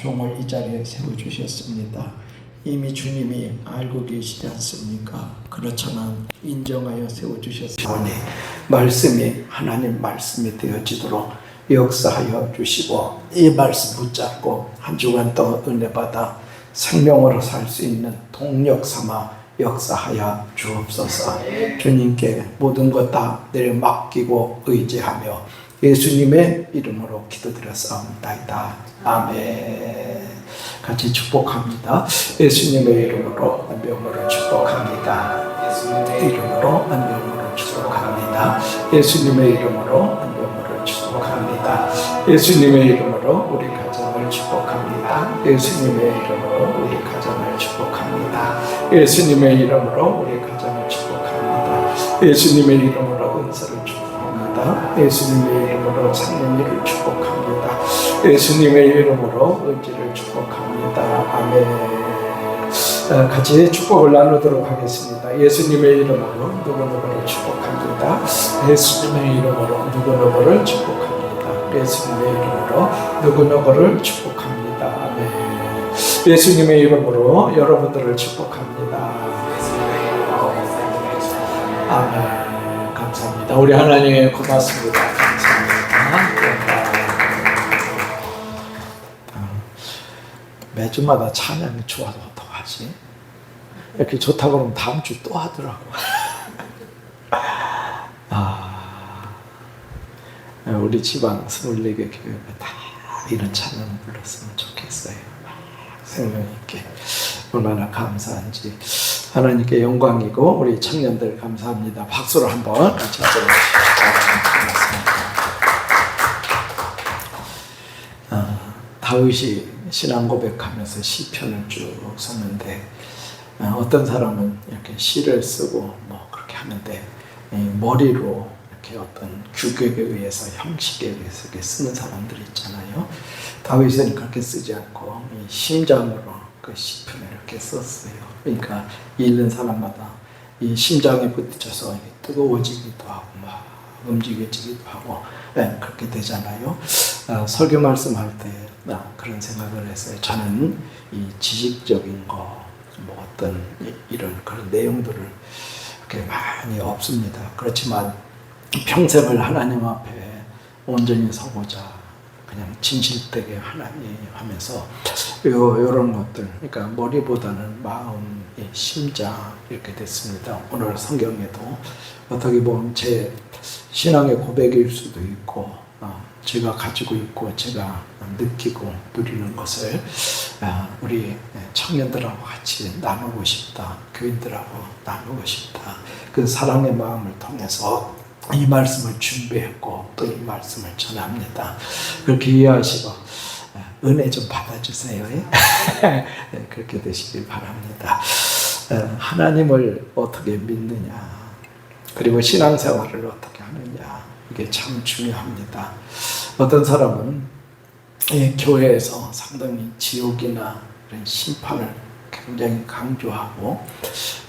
종을 이 자리에 세워주셨습니다. 이미 주님이 알고 계시지 않습니까? 그렇지만 인정하여 세워주셨으니 말씀이 하나님 말씀이 되어지도록 역사하여 주시고, 이 말씀 붙잡고 한 주간 더 은혜 받아 생명으로 살 수 있는 동력 삼아 역사하여 주옵소서. 주님께 모든 것 다 내려 맡기고 의지하며 예수님의 이름으로 기도드렸사옵나이다. 아멘. 같이 축복합니다. 예수님의 이름으로 안병으로 축복합니다. 예수님의 이름으로 안병으로 축복합니다. 예수님의 이름으로 안병으로 축복합니다. 예수님의 이름으로 우리 가정을 축복합니다. 예수님의 이름으로 우리 가정을 축복합니다. 예수님의 이름으로 우리 가정을 축복합니다. 예수님의 이름으로 은사를 축복합니다. 예수님의 이름으로 찾는 일을 축복합니다. 예수님의 이름으로 의지를 축복합니다. 아멘. 같이 축복을 나누도록 하겠습니다. 예수님의 이름으로 누구누구를 축복합니다. 예수님의 이름으로 누구누구를 축복합니다. 예수님의 이름으로 누구누구를 축복합니다. 아멘. 예수님의 이름으로 여러분들을 축복합니다. 아멘. 감사합니다. 우리 하나님 고맙습니다. 감사합니다. 매주마다 찬양이 좋아서 어떡하지? 이렇게 좋다고 그러면 다음 주 또 하더라고. 우리 지방 24개 교회가 다 이런 찬양을 불렀으면 좋겠어요. 생명 있게. 얼마나 감사한지. 하나님께 영광이고, 우리 청년들 감사합니다. 박수로 한번 같이 해주십시오. 다윗이 신앙 고백하면서 시편을 쭉 썼는데, 어떤 사람은 이렇게 시를 쓰고 뭐 그렇게 하는데, 머리로 이렇게 어떤 규격에 의해서, 형식에 의해서 이렇게 쓰는 사람들이 있잖아요. 다윗은 그렇게 쓰지 않고 심장으로 그 시편을 이렇게 썼어요. 그러니까 읽는 사람마다 이 심장에 부딪혀서 뜨거워지기도 하고 막 움직여지기도 하고, 그렇게 되잖아요. 설교 말씀할 때 그런 생각을 했어요. 저는 이 지식적인 거, 뭐 어떤 이런 그런 내용들을 그렇게 많이 없습니다. 그렇지만 평생을 하나님 앞에 온전히 서보자, 그냥 진실되게 하나님 하면서 이런 것들, 그러니까 머리보다는 마음, 심장 이렇게 됐습니다. 오늘 성경에도 어떻게 보면 제 신앙의 고백일 수도 있고, 제가 가지고 있고 제가 느끼고 누리는 것을 우리 청년들하고 같이 나누고 싶다. 교인들하고 나누고 싶다. 그 사랑의 마음을 통해서 이 말씀을 준비했고 또 이 말씀을 전합니다. 그렇게 이해하시고 은혜 좀 받아주세요. 그렇게 되시길 바랍니다. 하나님을 어떻게 믿느냐, 그리고 신앙생활을 어떻게 하느냐, 이게 참 중요합니다. 어떤 사람은 교회에서 상당히 지옥이나 이런 심판을 굉장히 강조하고,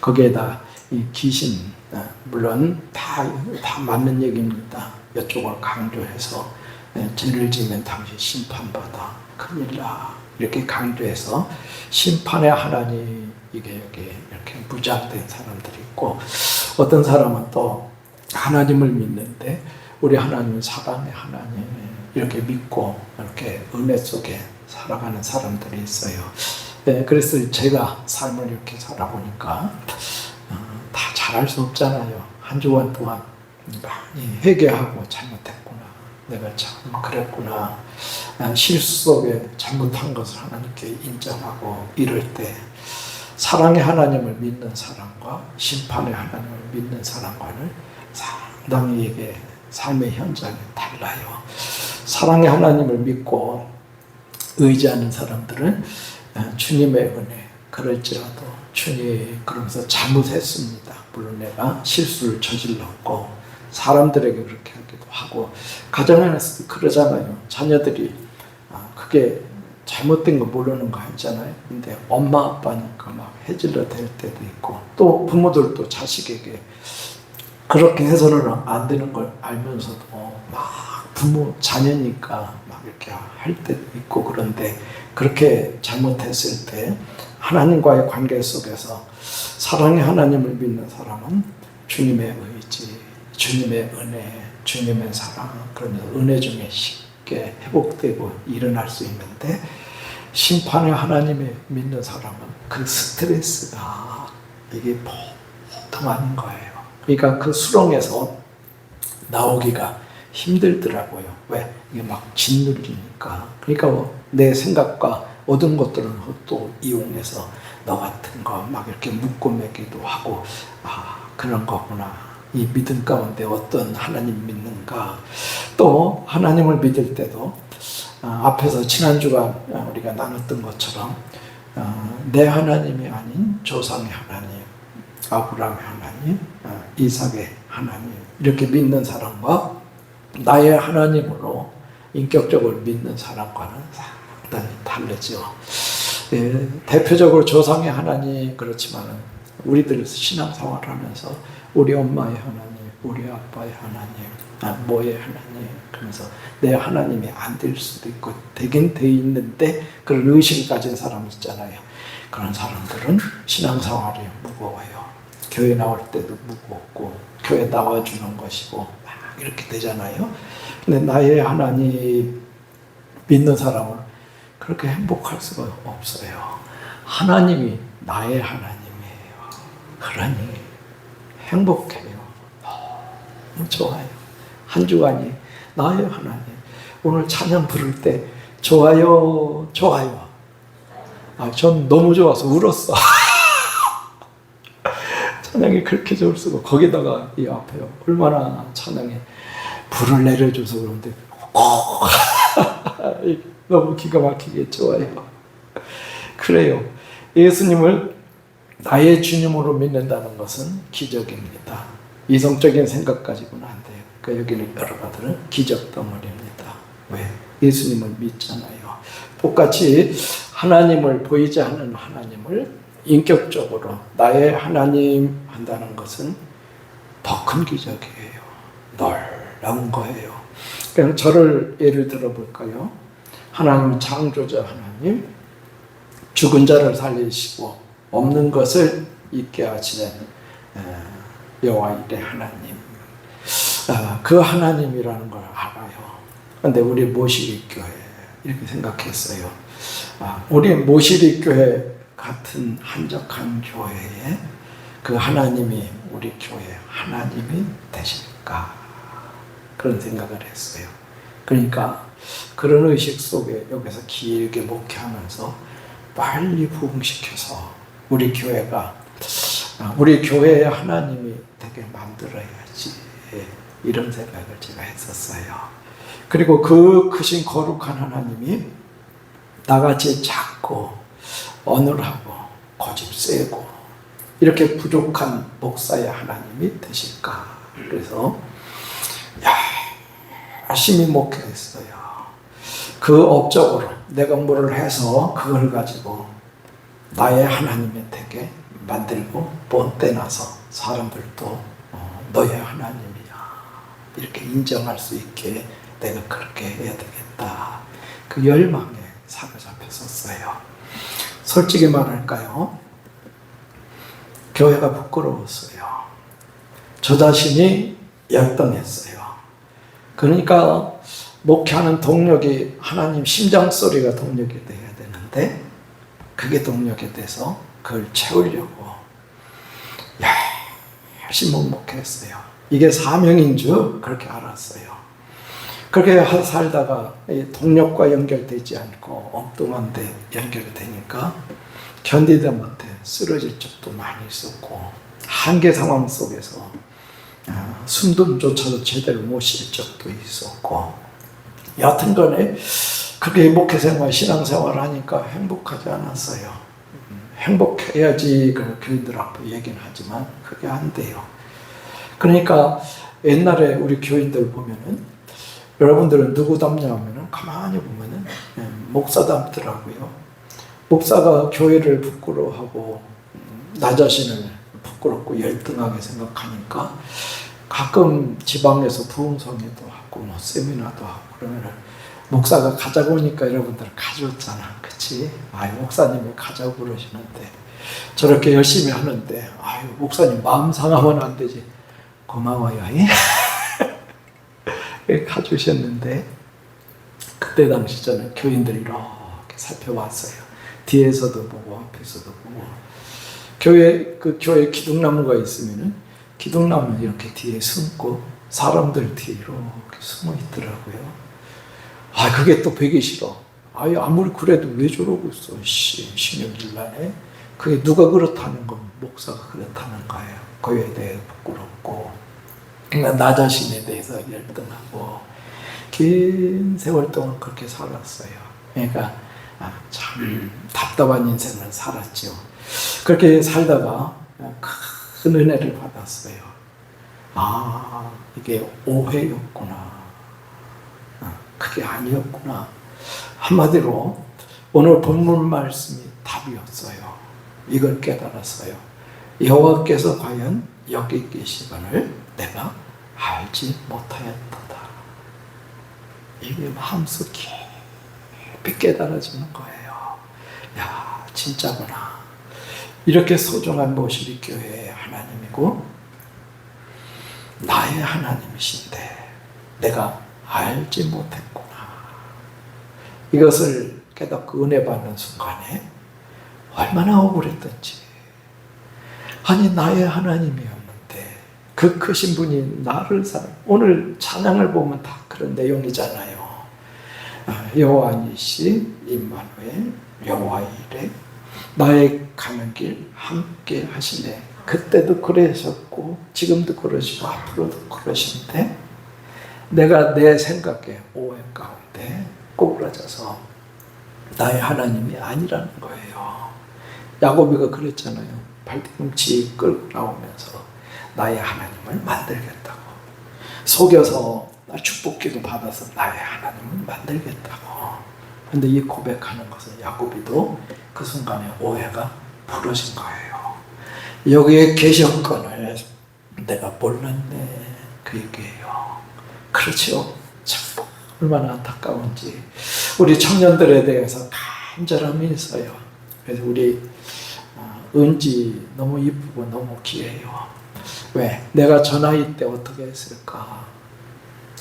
거기에다 이 귀신, 물론 다 맞는 얘기입니다. 이쪽을 강조해서 죄를 지면 당신 심판받아, 큰일 나, 이렇게 강조해서 심판의 하나님, 이게 이렇게 무장된 사람들이 있고, 어떤 사람은 또 하나님을 믿는데 우리 하나님은 사랑의 하나님, 이렇게 믿고 이렇게 은혜 속에 살아가는 사람들이 있어요. 그래서 제가 삶을 이렇게 살아보니까 다 잘할 수 없잖아요. 한 주간 동안 많이 회개하고 잘못했구나, 내가 참 그랬구나, 실수 속에 잘못한 것을 하나님께 인정하고 이럴 때 사랑의 하나님을 믿는 사람과 심판의 하나님을 믿는 사람과는 상당히 이게 삶의 현장이 달라요. 사랑의 하나님을 믿고 의지하는 사람들은 주님의 은혜, 그럴지라도 주님 그러면서 잘못했습니다. 물론 내가 실수를 저질렀고 사람들에게 그렇게 하기도 하고, 가정 안에서도 그러잖아요. 자녀들이 그게 잘못된 거 모르는 거 아니잖아요. 근데 엄마 아빠니까 막 해질러 댈 때도 있고, 또 부모들도 자식에게 그렇게 해서는 안 되는 걸 알면서도 막 부모 자녀니까 막 이렇게 할 때도 있고, 그런데 그렇게 잘못했을 때 하나님과의 관계 속에서 사랑의 하나님을 믿는 사람은 주님의 의지, 주님의 은혜, 주님의 사랑, 그런 은혜 중에 쉽게 회복되고 일어날 수 있는데, 심판의 하나님을 믿는 사람은 그 스트레스가 이게 보통 아닌 거예요. 그러니까 그 수렁에서 나오기가 힘들더라고요. 왜? 이게 막 짓눌리니까. 그러니까 내 생각과 얻은 것들은 또 이용해서 너 같은 거 막 이렇게 묻고 매기도 하고, 그런 거구나. 이 믿음 가운데 어떤 하나님 믿는가. 또 하나님을 믿을 때도 앞에서 지난주가 우리가 나눴던 것처럼 내 하나님이 아닌 조상의 하나님, 아브라함의 하나님, 이삭의 하나님, 이렇게 믿는 사람과 나의 하나님으로 인격적으로 믿는 사람과는 상당히 다르죠. 대표적으로 조상의 하나님 그렇지만 우리들 신앙생활 하면서 우리 엄마의 하나님, 우리 아빠의 하나님, 뭐의 하나님, 그러면서 내 하나님이 안 될 수도 있고 되긴 돼 있는데 그런 의식을 가진 사람 있잖아요. 그런 사람들은 신앙생활이 무거워요. 교회 나올 때도 무겁고 교회 나와주는 것이고 막 이렇게 되잖아요. 근데 나의 하나님 믿는 사람은 그렇게 행복할 수가 없어요. 하나님이 나의 하나님이에요. 그러니 행복해요. 너무 좋아요. 한 주간이 나의 하나님. 오늘 찬양 부를 때 좋아요, 좋아요. 전 너무 좋아서 울었어. 찬양이 그렇게 좋을 수가. 거기다가 이 앞에요. 얼마나 찬양에 불을 내려줘서 그런데 너무 기가 막히게 좋아요. 그래요. 예수님을 나의 주님으로 믿는다는 것은 기적입니다. 이성적인 생각 가지고는 안 돼요. 그러니까 여기는 여러분들은 기적 덩어리입니다. 왜? 예수님을 믿잖아요. 똑같이 하나님을, 보이지 않는 하나님을 인격적으로 나의 하나님 한다는 것은 더 큰 기적이에요. 놀라운 거예요. 그냥 저를 예를 들어 볼까요? 하나님 창조자 하나님, 죽은 자를 살리시고 없는 것을 있게 하시는 여호와 이레 하나님, 그 하나님이라는 걸 알아요. 그런데 우리 모시리 교회 이렇게 생각했어요. 우리 모시리 교회 같은 한적한 교회에 그 하나님이 우리 교회 하나님이 되실까, 그런 생각을 했어요. 그러니까 그런 의식 속에 여기서 길게 목회하면서 빨리 부흥시켜서 우리 교회가 우리 교회의 하나님이 되게 만들어야지, 이런 생각을 제가 했었어요. 그리고 그 크신 거룩한 하나님이 나같이 작고 어눌하고 고집 세고 이렇게 부족한 목사의 하나님이 되실까. 그래서 열심히 목회했어요. 그 업적으로 내가 뭐를 해서 그걸 가지고 나의 하나님이 되게 만들고 본때 나서 사람들도 너의 하나님이야 이렇게 인정할 수 있게 내가 그렇게 해야 되겠다. 그 열망에 사로잡혔었어요. 솔직히 말할까요? 교회가 부끄러웠어요. 저 자신이 열등했어요. 그러니까 목회하는 동력이 하나님 심장 소리가 동력이 돼야 되는데 그게 동력이 돼서 그걸 채우려고 열심히 목회했어요. 이게 사명인 줄 그렇게 알았어요. 그렇게 살다가 동력과 연결되지 않고 엉뚱한 데 연결되니까 견디다 못해 쓰러질 적도 많이 있었고 한계 상황 속에서 숨숨조차도 제대로 못 쉴 적도 있었고, 여하튼 간에 그렇게 목회생활, 신앙생활 하니까 행복하지 않았어요. 행복해야지 그 교인들 앞에 얘기는 하지만 그게 안 돼요. 그러니까 옛날에 우리 교인들 보면은, 여러분들은 누구 닮냐 하면은 가만히 보면은 목사 닮더라고요. 목사가 교회를 부끄러워하고 나 자신을 부끄럽고 열등하게 생각하니까 가끔 지방에서 부흥성회도 하고 뭐 세미나도 하고 그러면은 목사가 가자고 하니까 여러분들 가져왔잖아. 그치? 아유, 목사님이 가자고 그러시는데, 저렇게 열심히 하는데, 아유, 목사님 마음 상하면 안 되지. 고마워요. 가주셨는데, 그때 당시 저는 교인들이 이렇게 살펴봤어요. 뒤에서도 보고, 앞에서도 보고. 교회 기둥나무가 있으면은, 기둥나무는 이렇게 뒤에 숨고, 사람들 뒤에 이렇게 숨어 있더라고요. 그게 또 보기 싫어. 아무리 그래도 왜 저러고 있어. 신경질나네. 그게 누가 그렇다는 건 목사가 그렇다는 거예요. 그에 대해 부끄럽고, 나 자신에 대해서 열등하고, 긴 세월 동안 그렇게 살았어요. 그러니까 참 답답한 인생을 살았죠. 그렇게 살다가 큰 은혜를 받았어요. 이게 오해였구나. 그게 아니었구나. 한마디로 오늘 본문 말씀이 답이었어요. 이걸 깨달았어요. 여호와께서 과연 여기 계시거늘 내가 알지 못하였도다. 이게 마음속 깊이 깨달아지는 거예요. 야, 진짜구나. 이렇게 소중한 모시리 교회의 하나님이고 나의 하나님이신데 내가 알지 못했구나. 이것을 깨닫고 은혜 받는 순간에 얼마나 억울했던지. 나의 하나님이었는데 그 크신 분이 나를 오늘 찬양을 보면 다 그런 내용이잖아요. 여호와 니시 임마누엘 여호와 이레 나의 가는 길 함께 하시네. 그때도 그러셨고 지금도 그러시고 앞으로도 그러신데 내가 내 생각에 오해 가운데 꼬부라져서 나의 하나님이 아니라는 거예요. 야고보가 그랬잖아요. 발뒤꿈치 끌고 나오면서 나의 하나님을 만들겠다고. 속여서 축복기도 받아서 나의 하나님을 만들겠다고. 그런데 이 고백하는 것은 야고보도 그 순간에 오해가 부러진 거예요. 여기에 계셨건을 내가 몰랐네. 그 얘기예요. 그렇죠. 참 얼마나 안타까운지. 우리 청년들에 대해서 간절함이 있어요. 그래서 우리 은지 너무 이쁘고 너무 귀해요. 왜? 내가 저 나이 때 어떻게 했을까?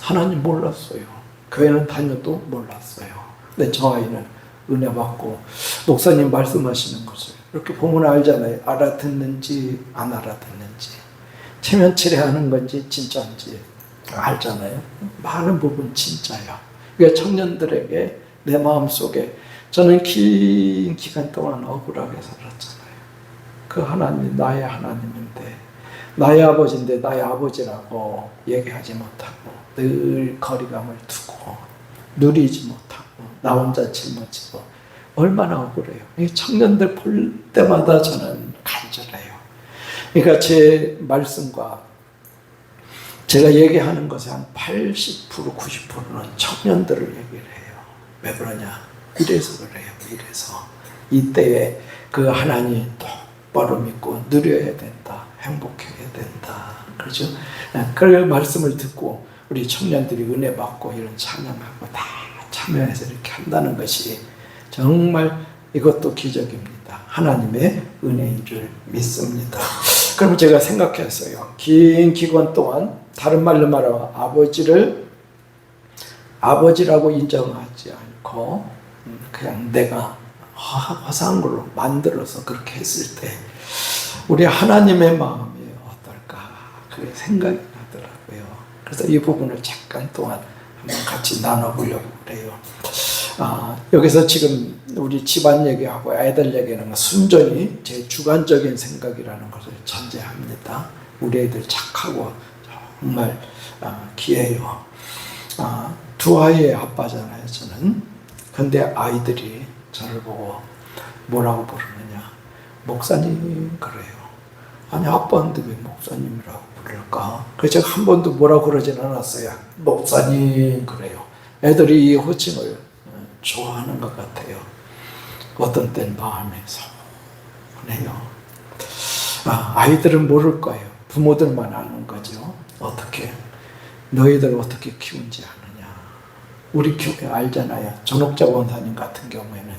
하나님 몰랐어요. 교회는 다녀도 몰랐어요. 근데 저 아이는 은혜 받고 목사님 말씀하시는 것을 이렇게 보면 알잖아요. 알아듣는지 안 알아듣는지, 체면치레하는 건지 진짜인지 알잖아요. 많은 부분 진짜야. 그러니까 청년들에게 내 마음속에 저는 긴 기간 동안 억울하게 살았잖아요. 그 하나님 나의 하나님인데 나의 아버지인데 나의 아버지라고 얘기하지 못하고 늘 거리감을 두고 누리지 못하고 나 혼자 짊어지고 얼마나 억울해요. 이 청년들 볼 때마다 저는 간절해요. 그러니까 제 말씀과 제가 얘기하는 것의 한 80%, 90%는 청년들을 얘기를 해요. 왜 그러냐? 이래서 그래요. 이래서 이때에 그 하나님 똑바로 믿고 누려야 된다. 행복해야 된다. 그렇죠? 그 말씀을 듣고 우리 청년들이 은혜 받고 이런 찬양하고 다 참여해서 이렇게 한다는 것이 정말 이것도 기적입니다. 하나님의 은혜인 줄 믿습니다. 그럼 제가 생각했어요. 긴 기간 동안 다른 말로 말하면 아버지를 아버지라고 인정하지 않고 그냥 내가 허상한 걸로 만들어서 그렇게 했을 때 우리 하나님의 마음이 어떨까 그게 생각이 나더라고요. 그래서 이 부분을 잠깐 동안 한번 같이 나눠보려고 그래요. 여기서 지금 우리 집안 얘기하고 애들 얘기하는 건 순전히 제 주관적인 생각이라는 것을 전제합니다. 우리 애들 착하고 정말 귀해요. 두 아이의 아빠잖아요, 저는. 근데 아이들이 저를 보고 뭐라고 부르느냐. 목사님 그래요. 아니 아빠인데 왜 목사님이라고 부를까? 그래서 제가 한 번도 뭐라고 그러진 않았어요. 목사님 그래요. 애들이 이 호칭을 좋아하는 것 같아요. 어떤 때는 마음이 서운해요. 아이들은 모를 거예요. 부모들만 아는 거죠. 어떻게 너희들 어떻게 키운지 아느냐. 우리 교회 알잖아요. 전옥자 원사님 같은 경우에는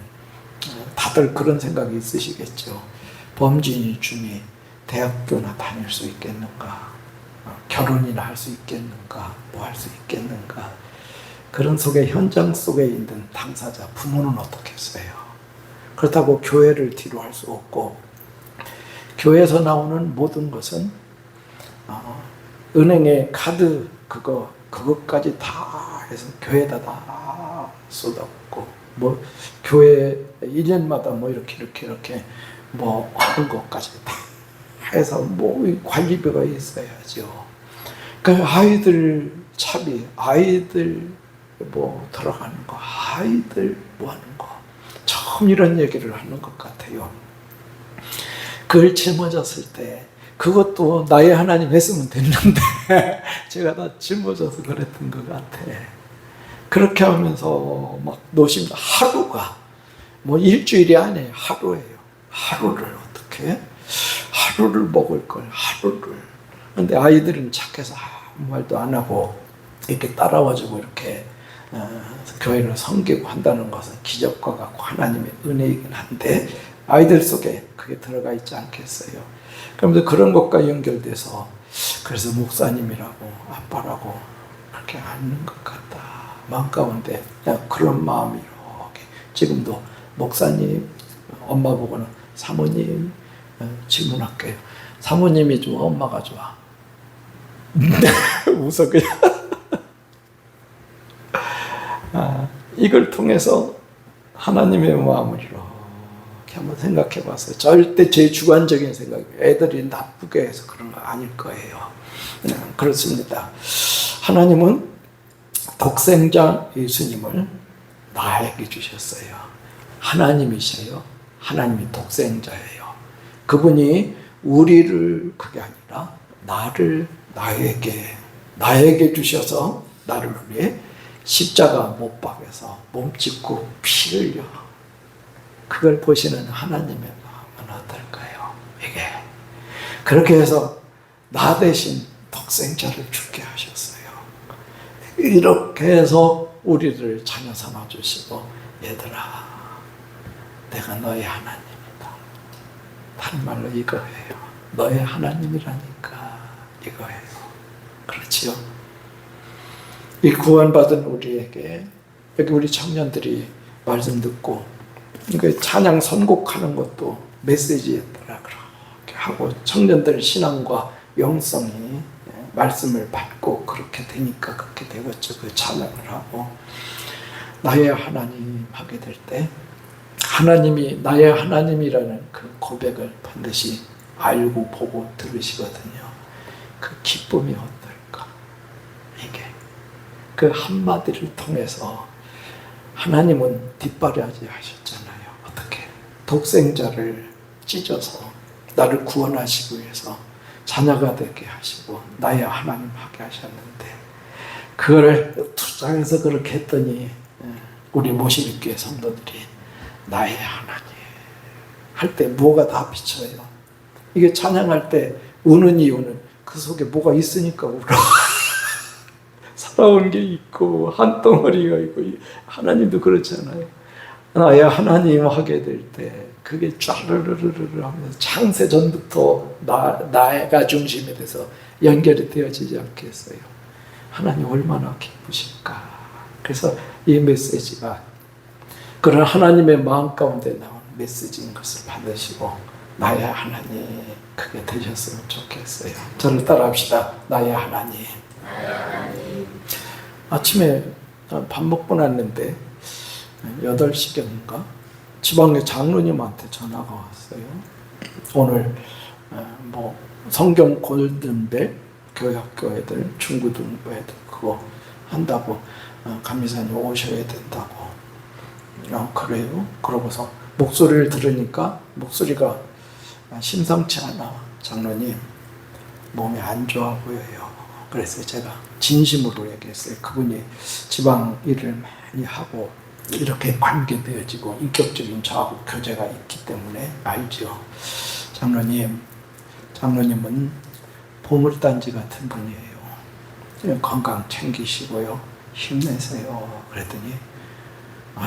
다들 그런 생각이 있으시겠죠. 범진이 중에 대학교나 다닐 수 있겠는가, 결혼이나 할 수 있겠는가, 뭐 할 수 있겠는가. 그런 속에 현장 속에 있는 당사자 부모는 어떻겠어요. 그렇다고 교회를 뒤로 할 수 없고, 교회에서 나오는 모든 것은 은행에 카드 그것까지 다 해서 교회에다 다 쏟아붓고, 뭐 교회 1년마다 뭐 이렇게 뭐 하는 것까지 다 해서 뭐 관리비가 있어야죠. 그 아이들 차비, 아이들 뭐 들어가는 거, 아이들 뭐 하는 거, 처음 이런 얘기를 하는 것 같아요. 그걸 짊어졌을 때 그것도 나의 하나님 했으면 됐는데 제가 다 짊어져서 그랬던 것 같아. 그렇게 하면서 막 노심, 하루가 뭐 일주일이 아니에요. 하루예요. 하루를 어떻게? 하루를 먹을 걸, 하루를. 근데 아이들은 착해서 아무 말도 안 하고 이렇게 따라와주고 이렇게 교회를 섬기고 한다는 것은 기적과 같고 하나님의 은혜이긴 한데, 아이들 속에 그게 들어가 있지 않겠어요. 그러면서 그런 것과 연결돼서 그래서 목사님이라고 아빠라고 그렇게 앉는 것 같다. 마음 가운데 그냥 그런 마음이 이렇게. 지금도 목사님, 엄마 보고는 사모님 질문할게요. 사모님이 좋아, 엄마가 좋아? 웃어 그냥. 이걸 통해서 하나님의 마음을 이렇게 한번 생각해 봤어요. 절대 제 주관적인 생각이에요. 애들이 나쁘게 해서 그런 거 아닐 거예요. 그렇습니다. 하나님은 독생자 예수님을 나에게 주셨어요. 하나님이셔요. 하나님이 독생자예요. 그분이 우리를, 그게 아니라 나를 나에게 주셔서 나를 위해 십자가 못 박여서 몸짓고 피 흘려. 그걸 보시는 하나님의 마음은 어떨까요? 이게 그렇게 해서 나 대신 독생자를 죽게 하셨어요. 이렇게 해서 우리를 자녀 삼아 주시고, 얘들아, 내가 너의 하나님이다. 다른 말로 이거예요. 너의 하나님이라니까 이거예요. 그렇지요? 이 구원받은 우리에게, 여기 우리 청년들이 말씀 듣고 이거 찬양 선곡하는 것도 메시지였더라. 그렇게 하고 청년들 신앙과 영성이 말씀을 받고 그렇게 되니까 그렇게 되겠죠. 그 찬양을 하고 나의 하나님 하게 될 때 하나님이 나의 하나님이라는 그 고백을 반드시 알고 보고 들으시거든요. 그 기쁨이 어떨까? 이게 그 한마디를 통해서 하나님은 뒷바라지 하셨잖아요. 어떻게? 독생자를 찢어서 나를 구원하시기 위해서 자녀가 되게 하시고 나의 하나님 하게 하셨는데, 그거를 투자해서 그렇게 했더니 우리 모시교회 성도들이 나의 하나님 할 때 뭐가 다 비쳐요. 이게 찬양할 때 우는 이유는 그 속에 뭐가 있으니까 울어. 살아온 게 있고 한 덩어리가 있고, 하나님도 그렇잖아요. 나의 하나님 하게 될 때 그게 쫘르르르르 하면서 창세 전부터 나가 중심이 돼서 연결이 되어지지 않겠어요. 하나님 얼마나 기쁘실까. 그래서 이 메시지가 그런 하나님의 마음 가운데 나온 메시지인 것을 받으시고 나의 하나님 그게 되셨으면 좋겠어요. 저를 따라합시다. 나의 하나님. 아침에 밥 먹고 났는데 8시경인가 지방의 장로님한테 전화가 왔어요. 오늘 뭐 성경 골든벨 교회학교 애들, 중고등부 애들 그거 한다고 감리사님 오셔야 된다고. 그래요? 그러고서 목소리를 들으니까 목소리가 심상치 않아. 장로님 몸이 안 좋아 보여요. 그래서 제가 진심으로 얘기했어요. 그분이 지방 일을 많이 하고 이렇게 관계되어지고 인격적인 저하고 교제가 있기 때문에 알죠. 장로님은 보물단지 같은 분이에요. 건강 챙기시고요. 힘내세요. 그랬더니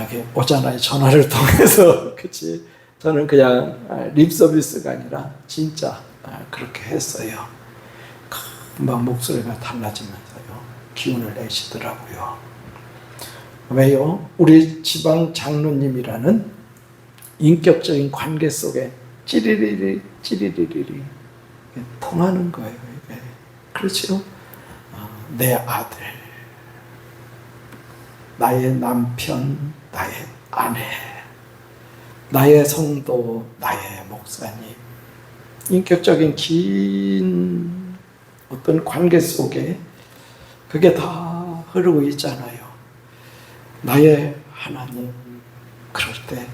이게 오잖아요. 전화를 통해서. 그치? 저는 그냥 립 서비스가 아니라 진짜 그렇게 했어요. 금방 목소리가 달라지면서요. 기운을 내시더라고요. 왜요? 우리 지방 장로님이라는 인격적인 관계 속에 찌리리리 찌리리리 통하는 거예요. 이게. 그렇죠? 내 아들, 나의 남편, 나의 아내, 나의 성도, 나의 목사님. 인격적인 긴 어떤 관계 속에 그게 다 흐르고 있잖아요. 나의 하나님, 그럴 때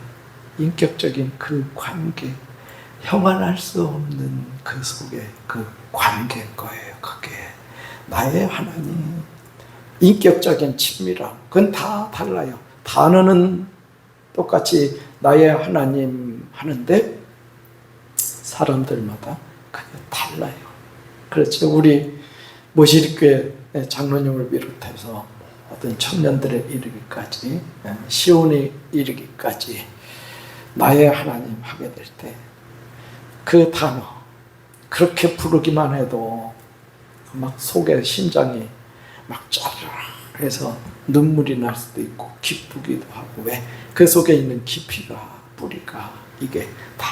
인격적인 그 관계, 형언할 수 없는 그 속에 그 관계인 거예요. 그게 나의 하나님, 인격적인 친밀함, 그건 다 달라요. 단어는 똑같이 나의 하나님 하는데 사람들마다 그게 달라요. 그렇죠. 우리 모시리교회 장로님을 비롯해서 어떤 청년들에 이르기까지, 시온에 이르기까지 나의 하나님 하게 될 때 그 단어 그렇게 부르기만 해도 막 속에 심장이 막 짜르르 해서 눈물이 날 수도 있고 기쁘기도 하고, 왜? 그 속에 있는 깊이가, 뿌리가 이게 다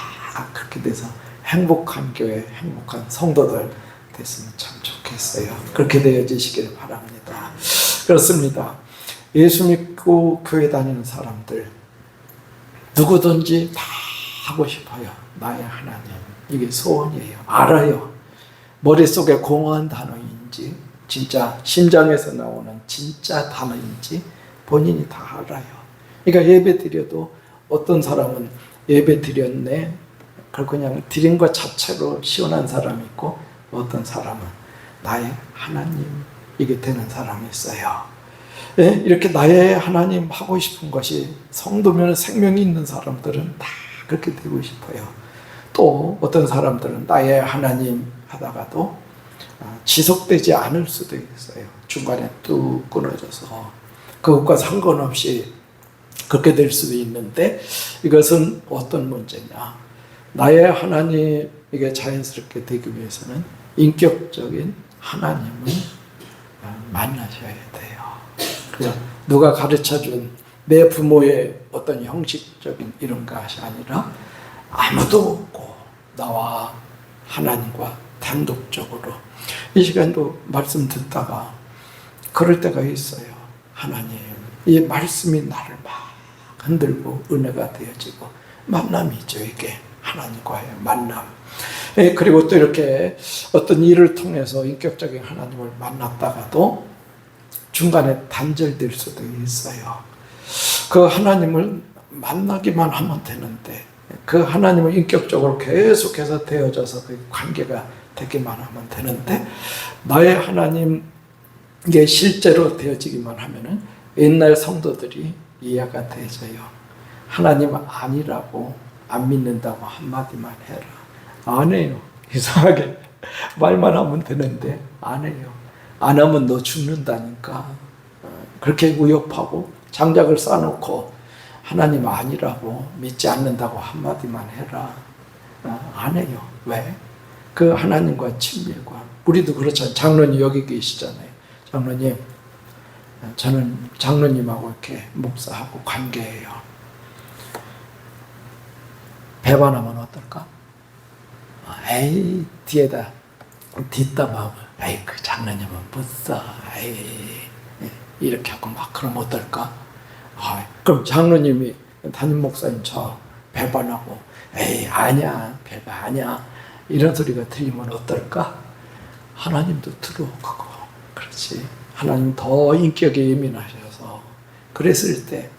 그렇게 돼서 행복한 교회, 행복한 성도들 됐으면 참 좋겠어요. 그렇게 되어지시기를 바랍니다. 그렇습니다. 예수 믿고 교회 다니는 사람들 누구든지 다 하고 싶어요. 나의 하나님, 이게 소원이에요. 알아요. 머릿속에 공허한 단어인지 진짜 심장에서 나오는 진짜 단어인지 본인이 다 알아요. 그러니까 예배 드려도 어떤 사람은 예배 드렸네, 그냥 드린 것 자체로 시원한 사람이 있고, 어떤 사람은 나의 하나님 이게 되는 사람이 있어요. 이렇게 나의 하나님 하고 싶은 것이 성도면 생명이 있는 사람들은 다 그렇게 되고 싶어요. 또 어떤 사람들은 나의 하나님 하다가도 지속되지 않을 수도 있어요. 중간에 뚝 끊어져서 그것과 상관없이 그렇게 될 수도 있는데, 이것은 어떤 문제냐? 나의 하나님 이게 자연스럽게 되기 위해서는 인격적인 하나님을 만나셔야 돼요. 그냥 누가 가르쳐준 내 부모의 어떤 형식적인 이런 것이 아니라 아무도 없고 나와 하나님과 단독적으로. 이 시간도 말씀 듣다가 그럴 때가 있어요. 하나님, 이 말씀이 나를 막 흔들고 은혜가 되어지고 만남이죠. 이게 하나님과의 만남. 그리고 또 이렇게 어떤 일을 통해서 인격적인 하나님을 만났다가도 중간에 단절될 수도 있어요. 그 하나님을 만나기만 하면 되는데, 그 하나님을 인격적으로 계속해서 되어져서 그 관계가 되기만 하면 되는데, 나의 하나님 이게 실제로 되어지기만 하면은 옛날 성도들이 이해가 되져요. 하나님 아니라고, 안 믿는다고 한마디만 해라. 안 해요. 이상하게 말만 하면 되는데 안 해요. 안 하면 너 죽는다니까. 그렇게 위협하고 장작을 쌓아놓고 하나님 아니라고, 믿지 않는다고 한마디만 해라. 안 해요. 왜? 그 하나님과 친밀과, 우리도 그렇잖아요. 장로님 여기 계시잖아요. 장로님, 저는 장로님하고 이렇게 목사하고 관계해요. 배반하면 어떨까? 에이, 뒤에다 뒷담화하고, 에이, 그 장로님은 못써, 에이, 이렇게 하고 막 그러면 어떨까? 그럼 장로님이, 담임 목사님 저 배반하고, 에이, 아니야, 배반 아니야, 이런 소리가 들리면 어떨까? 하나님도 들어오고, 그렇지. 하나님 더 인격에 예민하셔서, 그랬을 때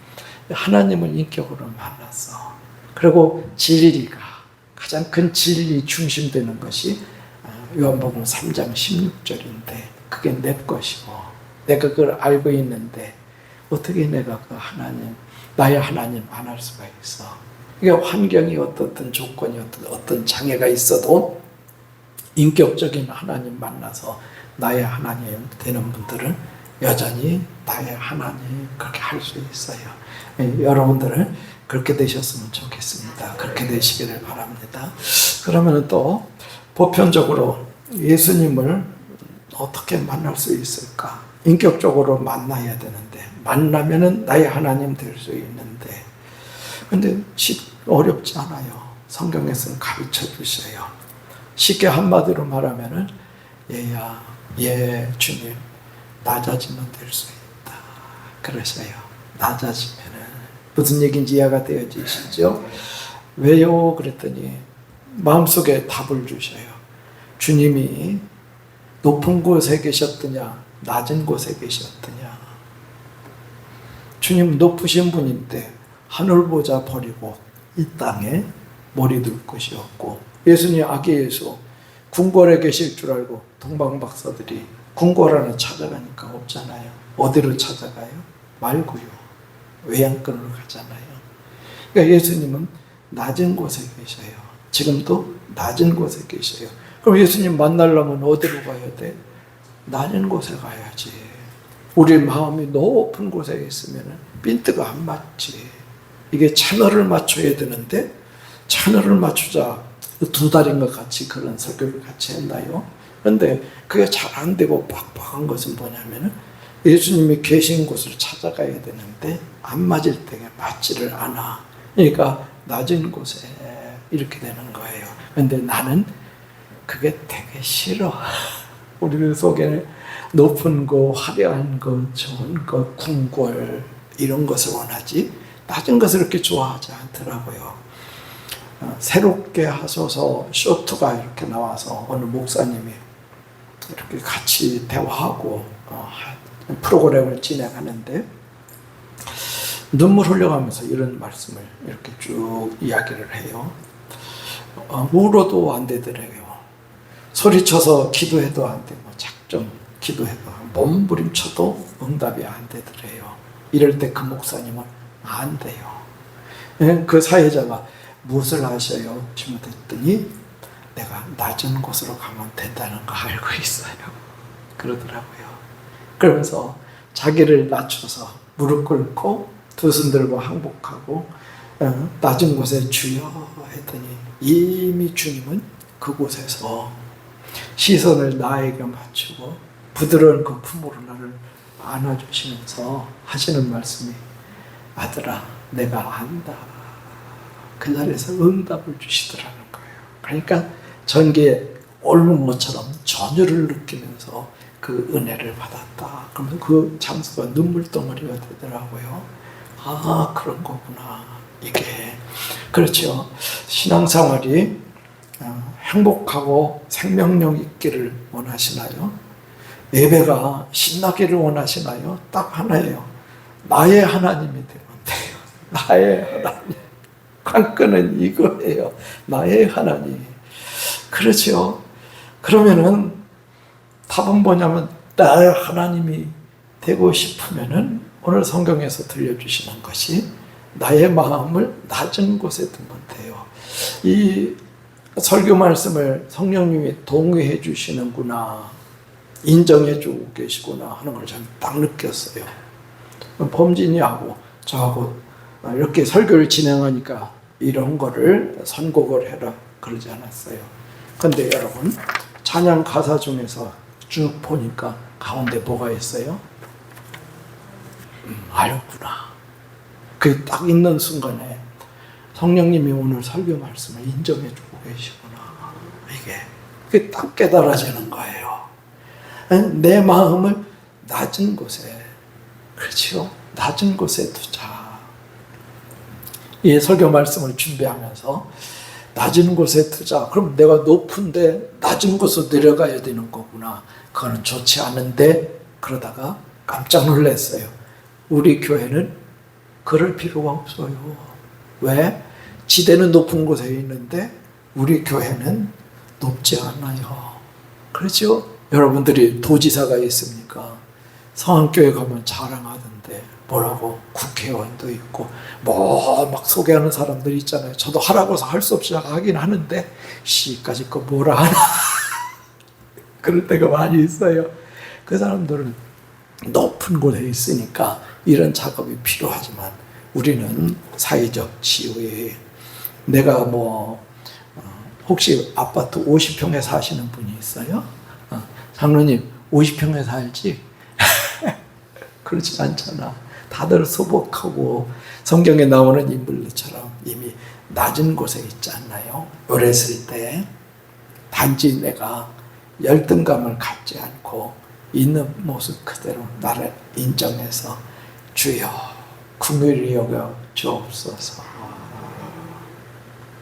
하나님은 인격으로 만났어. 그리고 진리가 가장 큰 진리 중심되는 것이 요한복음 3장 16절인데 그게 내 것이고 내가 그걸 알고 있는데 어떻게 내가 그 하나님, 나의 하나님 안 할 수가 있어. 이게 환경이 어떻든 조건이 어떤 장애가 있어도 인격적인 하나님 만나서 나의 하나님 되는 분들은 여전히 나의 하나님 그렇게 할 수 있어요. 여러분들은 그렇게 되셨으면 좋겠습니다. 그렇게 되시기를 바랍니다. 그러면 또 보편적으로 예수님을 어떻게 만날 수 있을까? 인격적으로 만나야 되는데, 만나면은 나의 하나님 될 수 있는데, 근데 어렵지 않아요. 성경에서는 가르쳐 주셔요. 쉽게 한마디로 말하면은, 주님, 낮아지면 될 수 있다. 그러셔요. 낮아지면은. 무슨 얘기인지 이해가 되어지시죠? 왜요? 그랬더니, 마음속에 답을 주셔요. 주님이 높은 곳에 계셨더냐, 낮은 곳에 계셨더냐. 주님 높으신 분인데 하늘 보자 버리고 이 땅에 머리 둘 곳이 없고, 예수님 아기 예수 궁궐에 계실 줄 알고 동방박사들이 궁궐 안에 찾아가니까 없잖아요. 어디로 찾아가요? 말고요. 외양간으로 가잖아요. 그러니까 예수님은 낮은 곳에 계셔요. 지금도 낮은 곳에 계셔요. 그럼 예수님 만나려면 어디로 가야 돼? 낮은 곳에 가야지. 우리 마음이 높은 곳에 있으면 핀트가 안 맞지. 이게 채널을 맞춰야 되는데, 채널을 맞추자 2달인가 같이 그런 설교를 같이 했나요? 그런데 그게 잘 안 되고 빡빡한 것은 뭐냐면은 예수님이 계신 곳을 찾아가야 되는데 안 맞을 때에 맞지를 않아. 그러니까 낮은 곳에 이렇게 되는 거예요. 그런데 나는 그게 되게 싫어. 우리 속에 높은 거, 화려한 거, 좋은 거, 궁궐 이런 것을 원하지 낮은 것을 그렇게 좋아하지 않더라고요. 새롭게 하소서 쇼트가 이렇게 나와서 어느 목사님이 이렇게 같이 대화하고 프로그램을 진행하는데 눈물 흘려가면서 이런 말씀을 이렇게 쭉 이야기를 해요. 울어도 안 되더래요. 소리쳐서 기도해도 안 되고 작정 기도해도 몸부림쳐도 응답이 안 되더래요. 이럴 때 그 목사님은 안 돼요. 그 사회자가 무엇을 하셔요? 질문했더니 내가 낮은 곳으로 가면 된다는 거 알고 있어요. 그러더라고요. 그러면서 자기를 낮춰서 무릎 꿇고 두 손 들고 항복하고 낮은 곳에 주여 했더니 이미 주님은 그곳에서 시선을 나에게 맞추고 부드러운 그 품으로 나를 안아주시면서 하시는 말씀이 아들아 내가 안다. 그 자리에서 응답을 주시더라는 거예요. 그러니까 전기에 옮은 것처럼 전율을 느끼면서 그 은혜를 받았다. 그러면 그 장소가 눈물덩어리가 되더라고요. 아 그런 거구나. 이게 그렇죠. 신앙생활이 행복하고 생명력 있기를 원하시나요? 예배가 신나기를 원하시나요? 딱 하나예요. 나의 하나님이 되면 돼요. 나의 하나님. 관건은 이거예요. 나의 하나님. 그렇죠. 그러면은 답은 뭐냐면 나의 하나님이 되고 싶으면은 오늘 성경에서 들려주시는 것이 나의 마음을 낮은 곳에 두면 돼요. 이 설교 말씀을 성령님이 동의해 주시는구나, 인정해 주고 계시구나 하는 걸 저는 딱 느꼈어요. 범진이하고 저하고 이렇게 설교를 진행하니까 이런 거를 선곡을 해라 그러지 않았어요. 근데 여러분 찬양 가사 중에서 쭉 보니까 가운데 뭐가 있어요? 알구나. 그 딱 있는 순간에 성령님이 오늘 설교 말씀을 인정해 주고 계시구나. 이게 딱 깨달아지는 거예요. 내 마음을 낮은 곳에, 그렇죠? 낮은 곳에 두자. 이 설교 말씀을 준비하면서 낮은 곳에 두자. 그럼 내가 높은데 낮은 곳으로 내려가야 되는 거구나. 그거는 좋지 않은데 그러다가 깜짝 놀랐어요. 우리 교회는 그럴 필요가 없어요. 왜? 지대는 높은 곳에 있는데 우리 교회는 높지 않아요. 그렇죠? 여러분들이 도지사가 있습니까? 성안교회 가면 자랑하던데 뭐라고 국회의원도 있고 뭐 막 소개하는 사람들 있잖아요. 저도 하라고 해서 할 수 없이 하긴 하는데 씨까지 거 뭐라 하나 그럴 때가 많이 있어요. 그 사람들은 높은 곳에 있으니까 이런 작업이 필요하지만 우리는 사회적 지위에 내가 혹시 아파트 50평에 사시는 분이 있어요? 장로님 50평에 살지? 그렇지 않잖아. 다들 소복하고 성경에 나오는 인물들처럼 이미 낮은 곳에 있지 않나요? 어렸을 때 단지 내가 열등감을 갖지 않고 있는 모습 그대로 나를 인정해서 주여 긍휼히 여겨 주옵소서.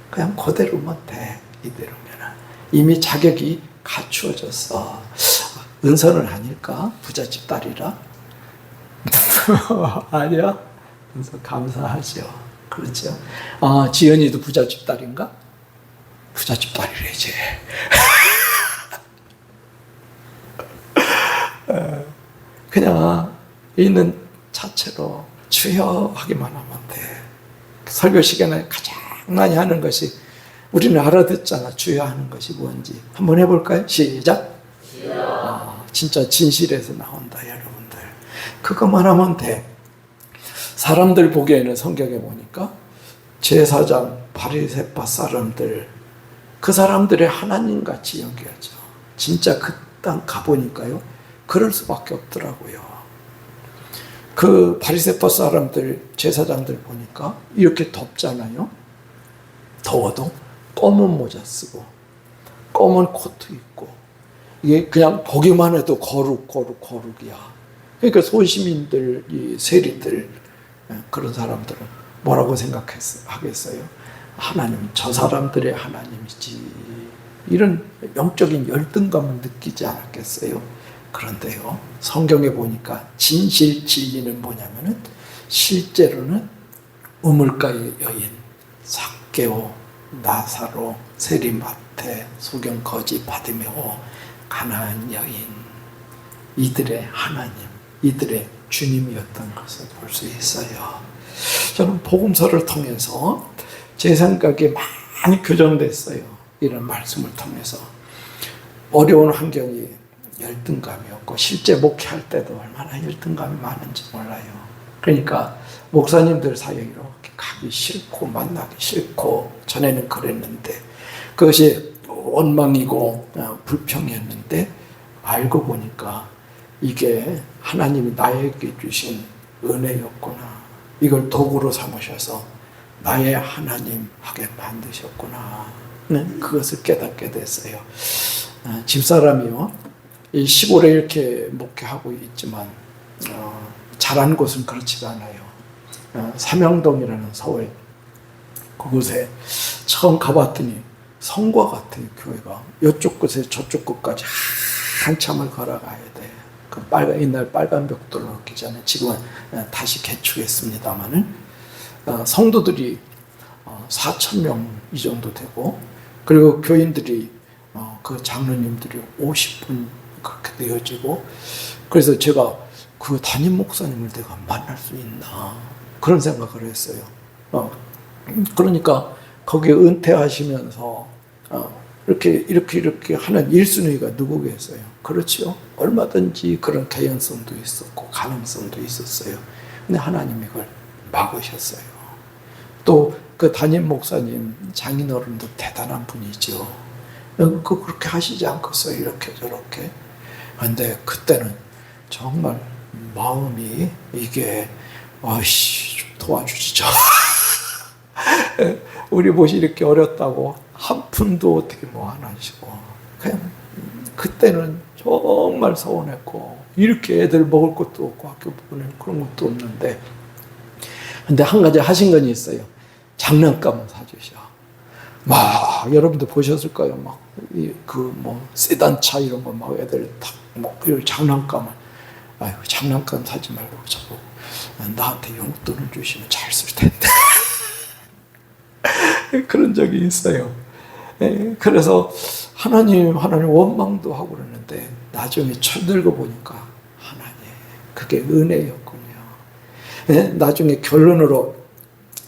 그냥 그대로면 돼. 이대로면 이미 자격이 갖추어져서 은선은 아닐까? 부잣집 딸이라? 아니야? 그래서 감사하죠. 그렇죠. 지연이도 부잣집 딸인가? 부잣집 딸이래지. 그냥 있는 자체로 주여 하기만 하면 돼. 설교 시간에 가장 많이 하는 것이 우리는 알아듣잖아. 주여 하는 것이 뭔지. 한번 해볼까요? 시작. 진짜 진실에서 나온다, 여러분들. 그것만 하면 돼. 사람들 보기에는 성경에 보니까 제사장, 바리새파 사람들, 그 사람들의 하나님같이 여겨져. 진짜 그 땅 가보니까요. 그럴 수밖에 없더라고요. 그 바리새파 사람들, 제사장들 보니까 이렇게 덥잖아요. 더워도 검은 모자 쓰고 검은 코트 입고 이게 그냥 보기만 해도 거룩이야. 그러니까 소시민들, 이 세리들 그런 사람들은 뭐라고 하겠어요? 하나님, 저 사람들의 하나님이지. 이런 영적인 열등감을 느끼지 않았겠어요? 그런데요, 성경에 보니까 진실 진리는 뭐냐면은 실제로는 우물가의 여인, 삭개오, 나사로, 세리마태, 소경 거지 바디메오, 가나안 여인, 이들의 하나님, 이들의 주님이었던 것을 볼 수 있어요. 저는 복음서를 통해서 제 생각에 많이 교정됐어요. 이런 말씀을 통해서 어려운 환경이 열등감이었고 실제 목회할 때도 얼마나 열등감이 많은지 몰라요. 그러니까 목사님들 사이에 이렇게 가기 싫고 만나기 싫고 전에는 그랬는데 그것이 원망이고 불평이었는데 알고 보니까 이게 하나님이 나에게 주신 은혜였구나. 이걸 도구로 삼으셔서 나의 하나님 하게 만드셨구나. 그것을 깨닫게 됐어요. 집사람이요, 이 시골에 이렇게 목회하고 있지만 잘한 곳은 그렇지가 않아요. 삼양동이라는 서울 그곳에 처음 가봤더니 성과 같아요. 교회가 이쪽 끝에 저쪽 끝까지 한참을 걸어가야 돼. 그 옛날 빨간 벽돌로 넣기 전에 지금은 다시 개축했습니다만은 성도들이 4,000명 이 정도 되고 그리고 교인들이 그 장로님들이 50분 그렇게 되어지고 그래서 제가 그 담임 목사님을 내가 만날 수 있나 그런 생각을 했어요. 그러니까 거기에 은퇴하시면서 이렇게 하는 1순위가 누구겠어요? 그렇지요. 얼마든지 그런 개연성도 있었고 가능성도 있었어요. 근데 하나님이 그걸 막으셨어요. 또 그 담임 목사님 장인어른도 대단한 분이죠. 그렇게 하시지 않겠어요? 이렇게 저렇게. 근데 그때는 정말 마음이 이게 좀 도와주시죠. 우리 못이 이렇게 어렵다고 한 푼도 어떻게 안 하시고 그냥 그때는 정말 서운했고 이렇게 애들 먹을 것도 없고 학교 보낼 그런 것도 없는데 근데 한 가지 하신 건 있어요. 장난감을 사주셔. 여러분들 보셨을 거예요. 세단차 이런 거 애들 이런 장난감을 장난감 사지 말고 저거 나한테 용돈을 주시면 잘 쓸 텐데. 그런 적이 있어요. 그래서 하나님 원망도 하고 그러는데 나중에 철들고 보니까 하나님 그게 은혜였군요. 나중에 결론으로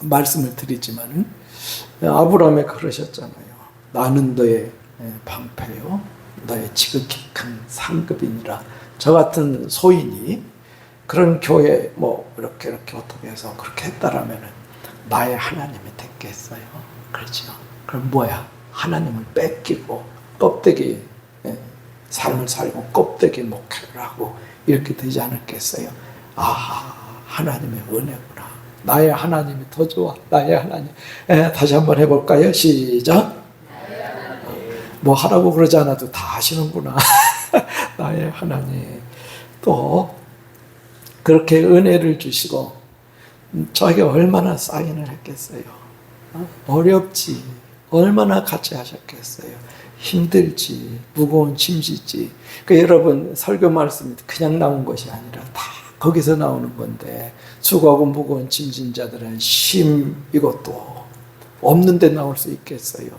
말씀을 드리지만은 아브라함이 그러셨잖아요. 나는 너의 방패요, 너의 지극히 큰 상급이니라. 저 같은 소인이 그런 교회 뭐 이렇게 어떻게 해서 그렇게 했다라면은 나의 하나님이 됐겠어요. 그렇죠. 그럼 뭐야? 하나님을 뺏기고 껍데기 삶을 살고 껍데기 목회를 하고 이렇게 되지 않았겠어요? 아, 하나님의 은혜구나. 나의 하나님이 더 좋아. 나의 하나님. 다시 한번 해볼까요? 시작. 뭐 하라고 그러지 않아도 다 하시는구나. 나의 하나님. 또 그렇게 은혜를 주시고 저에게 얼마나 사인을 했겠어요. 어렵지. 얼마나 같이 하셨겠어요. 힘들지. 무거운 짐지지. 그러니까 여러분 설교 말씀이 그냥 나온 것이 아니라 다 거기서 나오는 건데 수고하고 무거운 짐진 자들은 쉼 이것도 없는 데 나올 수 있겠어요.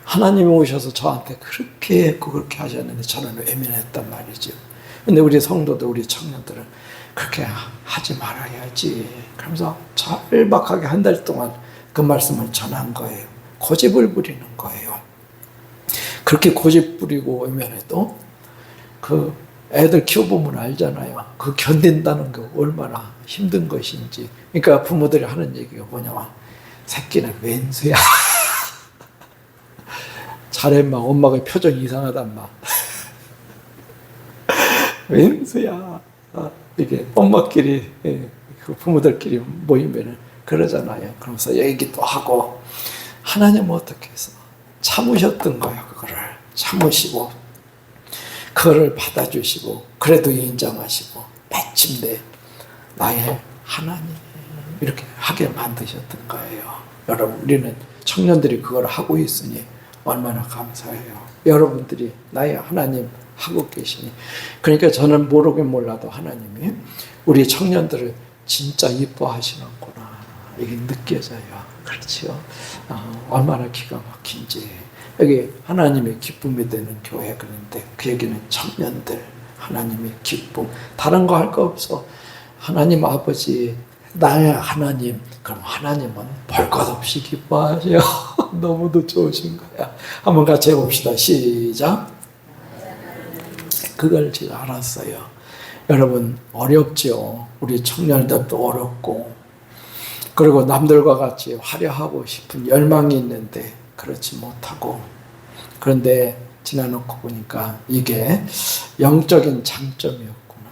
하나님이 오셔서 저한테 그렇게 했고 그렇게 하셨는데 저는 외면했단 말이죠. 근데 우리 성도들 우리 청년들은 그렇게 하지 말아야지. 그러면서 절박하게 한 달 동안 그 말씀을 전한 거예요. 고집을 부리는 거예요. 그렇게 고집 부리고 외면해도 그 애들 키워보면 알잖아요. 그 견딘다는 게 얼마나 힘든 것인지. 그러니까 부모들이 하는 얘기가 뭐냐면 새끼는 왼수야. 잘해 마. 엄마가 표정이 이상하단 마. 왼수야. 이게 엄마끼리 그 부모들끼리 모이면 그러잖아요. 그러면서 얘기도 하고 하나님은 어떻게 해서 참으셨던 거예요. 그거를 참으시고 그거를 받아주시고 그래도 인정하시고 마침내 나의 하나님 이렇게 하게 만드셨던 거예요. 여러분 우리는 청년들이 그걸 하고 있으니 얼마나 감사해요. 여러분들이 나의 하나님 하고 계시니 그러니까 저는 모르긴 몰라도 하나님이 우리 청년들을 진짜 이뻐하시는구나 이게 느껴져요. 그렇죠. 얼마나 기가 막힌지. 여기 하나님의 기쁨이 되는 교회 그런데 그 얘기는 청년들 하나님의 기쁨 다른 거 할 거 없어. 하나님 아버지 나의 하나님 그럼 하나님은 볼 것 없이 기뻐하셔. 너무도 좋으신 거야. 한번 같이 해봅시다. 시작. 그걸 제가 알았어요. 여러분 어렵죠. 우리 청년들도 어렵고 그리고 남들과 같이 화려하고 싶은 열망이 있는데 그렇지 못하고 그런데 지나놓고 보니까 이게 영적인 장점이었구나.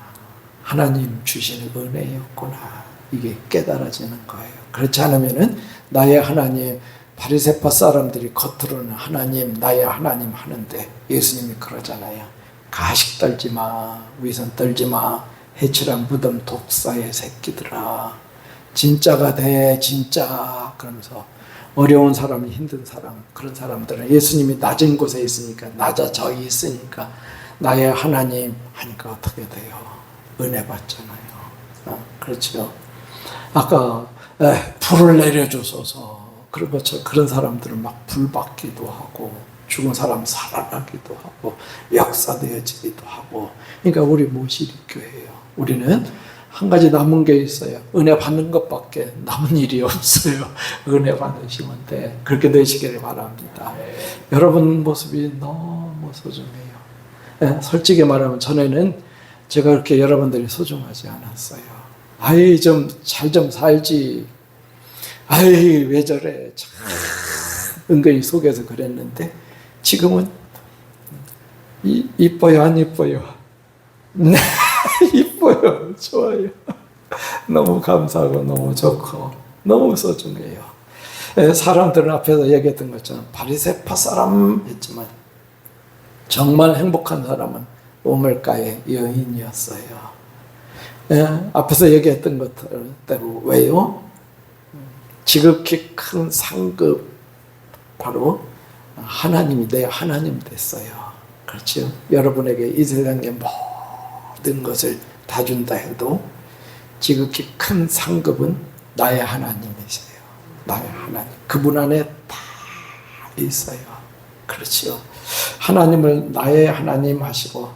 하나님 주시는 은혜였구나. 이게 깨달아지는 거예요. 그렇지 않으면은 나의 하나님 바리새파 사람들이 겉으로는 하나님 나의 하나님 하는데 예수님이 그러잖아요. 가식 떨지 마. 위선 떨지 마. 해칠한 무덤 독사의 새끼들아. 진짜가 돼 진짜. 그러면서 어려운 사람, 힘든 사람, 그런 사람들은 예수님이 낮은 곳에 있으니까 낮아져 있으니까 나의 하나님 하니까 어떻게 돼요? 은혜 받잖아요. 그렇죠. 아까 불을 내려주소서 그런 것처럼 그런 사람들은 막 불 받기도 하고 죽은 사람 살아나기도 하고 역사되어지기도 하고 그러니까 우리 모시리 교회예요. 우리는 한 가지 남은 게 있어요. 은혜 받는 것밖에 남은 일이 없어요. 은혜 받으시면 돼. 그렇게 되시기를 바랍니다. 여러분 모습이 너무 소중해요. 솔직히 말하면 전에는 제가 그렇게 여러분들이 소중하지 않았어요. 아이 잘 좀 살지. 아이 왜 저래. 은근히 속에서 그랬는데 지금은 이뻐요 안 이뻐요? 네. 이뻐요. 좋아요. 너무 감사하고 너무 좋고 너무 소중해요. 사람들 앞에서 얘기했던 것처럼 바리새파 사람 했지만 정말 행복한 사람은 우물가의 여인이었어요. 앞에서 얘기했던 것대로 왜요? 지극히 큰 상급 바로 하나님이 내 하나님 됐어요. 그렇죠? 여러분에게 이 세상의 모든 것을 다 준다 해도 지극히 큰 상급은 나의 하나님이세요. 나의 하나님. 그분 안에 다 있어요. 그렇죠. 하나님을 나의 하나님 하시고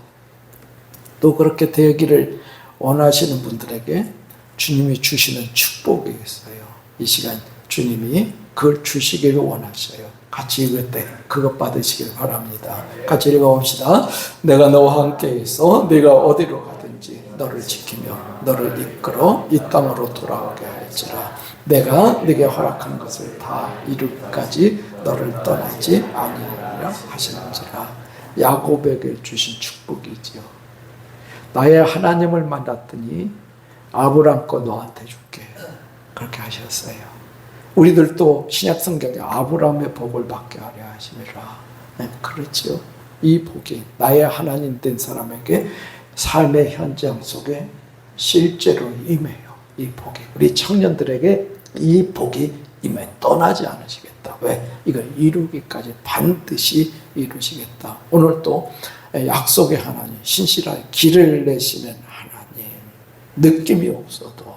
또 그렇게 되기를 원하시는 분들에게 주님이 주시는 축복이 있어요. 이 시간 주님이 그걸 주시기를 원하셔요. 같이 읽을 때 그것 받으시길 바랍니다. 같이 읽어봅시다. 내가 너와 함께 있어 네가 어디로 가든지 너를 지키며 너를 이끌어 이 땅으로 돌아오게 할지라. 내가 네게 허락한 것을 다 이루기까지 너를 떠나지 아니하리라 하시는지라. 야곱에게 주신 축복이지요. 나의 하나님을 만났더니 아브람 거 너한테 줄게, 그렇게 하셨어요. 우리들도 신약 성경에 아브람의 복을 받게 하려 하심이라. 네, 그렇지요. 이 복이 나의 하나님 된 사람에게 삶의 현장 속에 실제로 임해요. 이 복이 우리 청년들에게 이 복이 임해 떠나지 않으시겠다. 왜? 이걸 이루기까지 반드시 이루시겠다. 오늘 또 약속의 하나님, 신실하게 길을 내시는 하나님, 느낌이 없어도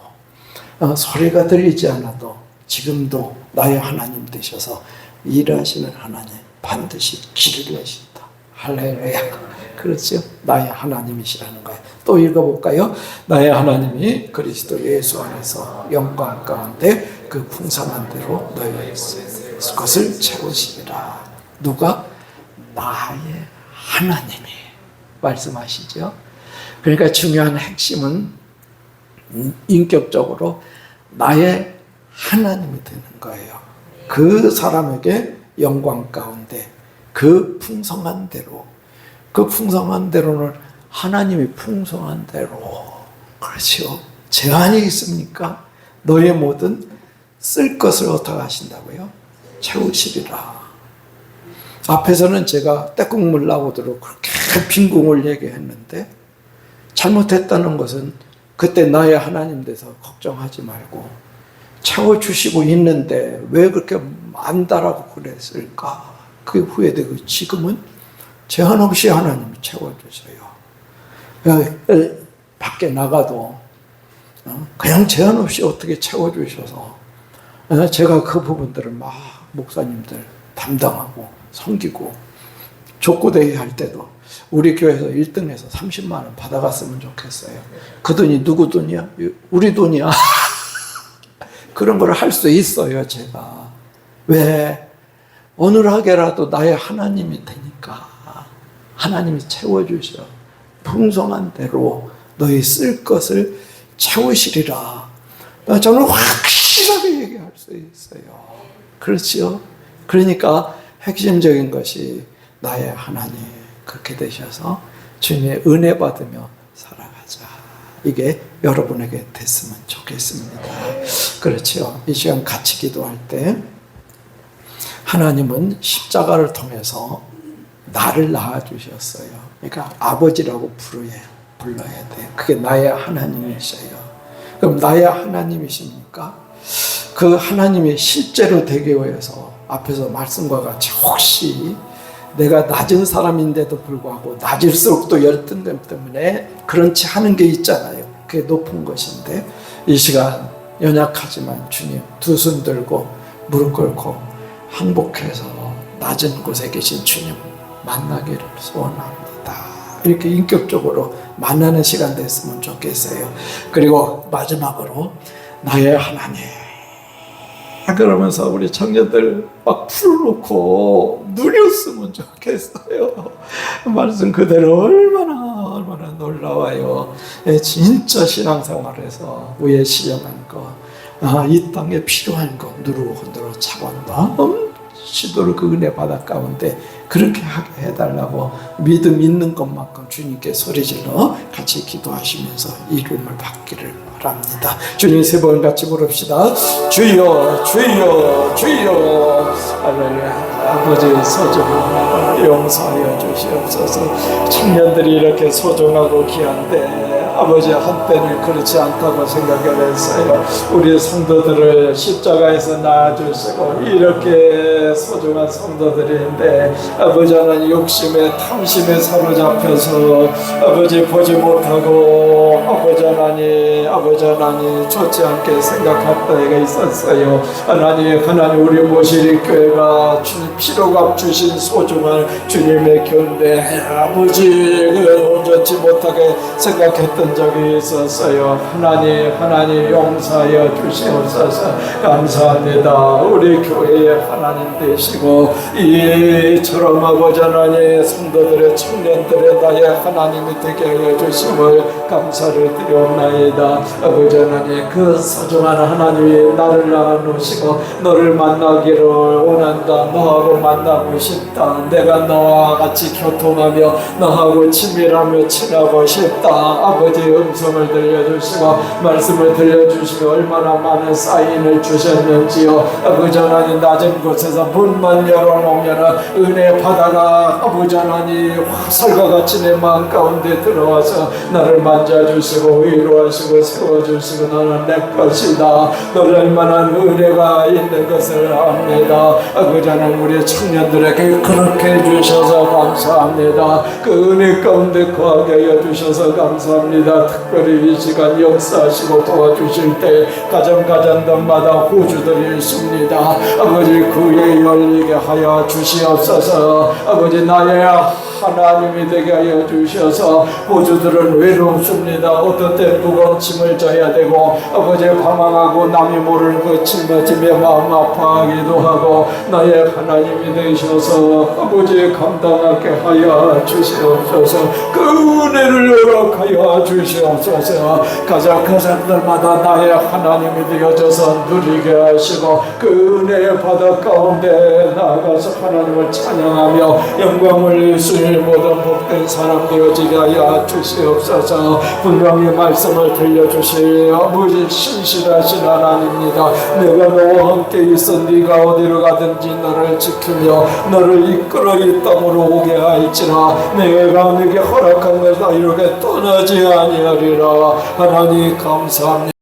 소리가 들리지 않아도 지금도 나의 하나님 되셔서 일하시는 하나님, 반드시 길을 내신다. 할렐루야. 그렇죠? 나의 하나님이시라는 거예요. 또 읽어볼까요? 나의 하나님이 그리스도 예수 안에서 영광 가운데 그 풍성한 대로 너희의 것을 채우시리라. 누가? 나의 하나님이 말씀하시죠. 그러니까 중요한 핵심은 인격적으로 나의 하나님이 되는 거예요. 그 사람에게 영광 가운데 그 풍성한 대로, 그 풍성한 대로는 하나님이 풍성한 대로, 그렇죠. 제한이 있습니까? 너의 모든 쓸 것을 어떻게 하신다고요? 채우시리라. 앞에서는 제가 떼국물 나오도록 그렇게 빈궁을 얘기했는데, 잘못했다는 것은 그때 나의 하나님 돼서 걱정하지 말고 채워주시고 있는데 왜 그렇게 안다라고 그랬을까? 그게 후회되고, 지금은 제한 없이 하나님이 채워주세요. 밖에 나가도 그냥 제한 없이 어떻게 채워주셔서 제가 그 부분들을 막 목사님들 담당하고 섬기고 족구대회 할 때도 우리 교회에서 1등해서 30만 원 받아갔으면 좋겠어요. 그 돈이 누구 돈이야? 우리 돈이야. 그런 걸 할 수 있어요, 제가. 왜? 어느하게라도 나의 하나님이 되니까 하나님이 채워주셔. 풍성한 대로 너희 쓸 것을 채우시리라. 저는 확실하게 얘기할 수 있어요. 그렇죠? 그러니까 핵심적인 것이 나의 하나님 그렇게 되셔서 주님의 은혜 받으며 살아가자. 이게 여러분에게 됐으면 좋겠습니다. 그렇죠? 이 시간 같이 기도할 때 하나님은 십자가를 통해서 나를 낳아주셨어요. 그러니까 아버지라고 불러야 돼. 그게 나의 하나님이셔요. 그럼 나의 하나님이십니까? 그 하나님이 실제로 되기 위해서 앞에서 말씀과 같이 혹시 내가 낮은 사람인데도 불구하고 낮을수록 또 열등감 때문에 그렇지 하는 게 있잖아요. 그게 높은 것인데 이 시간 연약하지만 주님 두 손 들고 무릎 꿇고 항복해서 낮은 곳에 계신 주님 만나기를 소원합니다. 이렇게 인격적으로 만나는 시간 됐으면 좋겠어요. 그리고 마지막으로 나의 하나님 그러면서 우리 청년들 막 풀어놓고 누렸으면 좋겠어요. 말씀 그대로 얼마나 놀라워요. 진짜 신앙생활에서 위에 시험한 거, 이 땅에 필요한 거 누르고 차고 넘치도록 그 은혜 바다 가운데 그렇게 하게 해달라고 믿음 있는 것만큼 주님께 소리질러 같이 기도하시면서 이름을 받기를 바랍니다. 주님 세 번 같이 부릅시다. 주여 주여 주여. 할렐루야. 아버지 소중한 용서하여 주시옵소서. 청년들이 이렇게 소중하고 귀한데 아버지 한때는 그렇지 않다고 생각을 했어요. 우리 성도들을 십자가에서 낳아주시고 이렇게 소중한 성도들인데 아버지 하나님 욕심에 탐심에 사로잡혀서 아버지 보지 못하고 아버지 하나님 좋지 않게 생각할 때가 있었어요. 하나님 우리 모시리 교회가 주님 피로가 주신 소중한 주님의 견례 아버지 온전치 못하게 생각했던 적이 있었어요. 하나님 용서하여 주시옵소서. 감사합니다. 우리 교회의 하나님 되시고 이처럼 아버지 하나님 성도들의 청년들의 나의 하나님이 되게 하여 주심을 감사를 드리옵나이다. 아버지 하나님 그 소중한 하나님이 나를 낳아놓으시고 너를 만나기를 원한다. 너하고 만나고 싶다. 내가 너와 같이 교통하며 너하고 친밀하며 친하고 싶다. 아버지의 음성을 들려주시고 말씀을 들려주시고 얼마나 많은 사인을 주셨는지요. 아버지 하나님 낮은 곳에서 문만 열어놓으면 은혜 바다가 아버지 하나님 화살과 같이 내 마음 가운데 들어와서 나를 만져주시고 위로하시고 세워주시고 너는 내 것이다. 너를 얼마나 은혜가 있는 것을 압니다. 아버지 하나님 우리 청년들에게 그렇게 해주셔서 감사합니다. 그 은혜 가운데 거하게 하여 주셔서 감사합니다. 특별히 이 시간 역사하시고 도와주실 때 가정가정들마다 호주들이 있습니다. 아버지 그에 열리게 하여 주시옵소서. 아버지 나의 하나님이 되게 하여 주셔서 호주들은 외롭습니다. 어떤 때 무거운 짐을 져야 되고 아버지 방황하고 남이 모르는 그 짊어지며 마음 아파하기도 하고 나의 하나님이 되셔서 아버지 감당하게 하여 주시옵소서. 그 은혜를 허락하여 주시옵소서. 가정들마다 나의 하나님이 되어져서 누리게 하시고 그 은혜의 바다 가운데 나아가서 하나님을 찬양하며 영광을 예수의 모든 복된 사람 되어지게 하여 주시옵소서. 분명히 말씀을 들려주시 아버지 신실하신 하나님입니다. 내가 너와 함께 있어 네가 어디로 가든지 너를 지키며 너를 이끌어 이 땅으로 오게 할지라 내가 네게 허락한 것을 이렇게 떠나지 아니하리라. 하나님 감사합니다.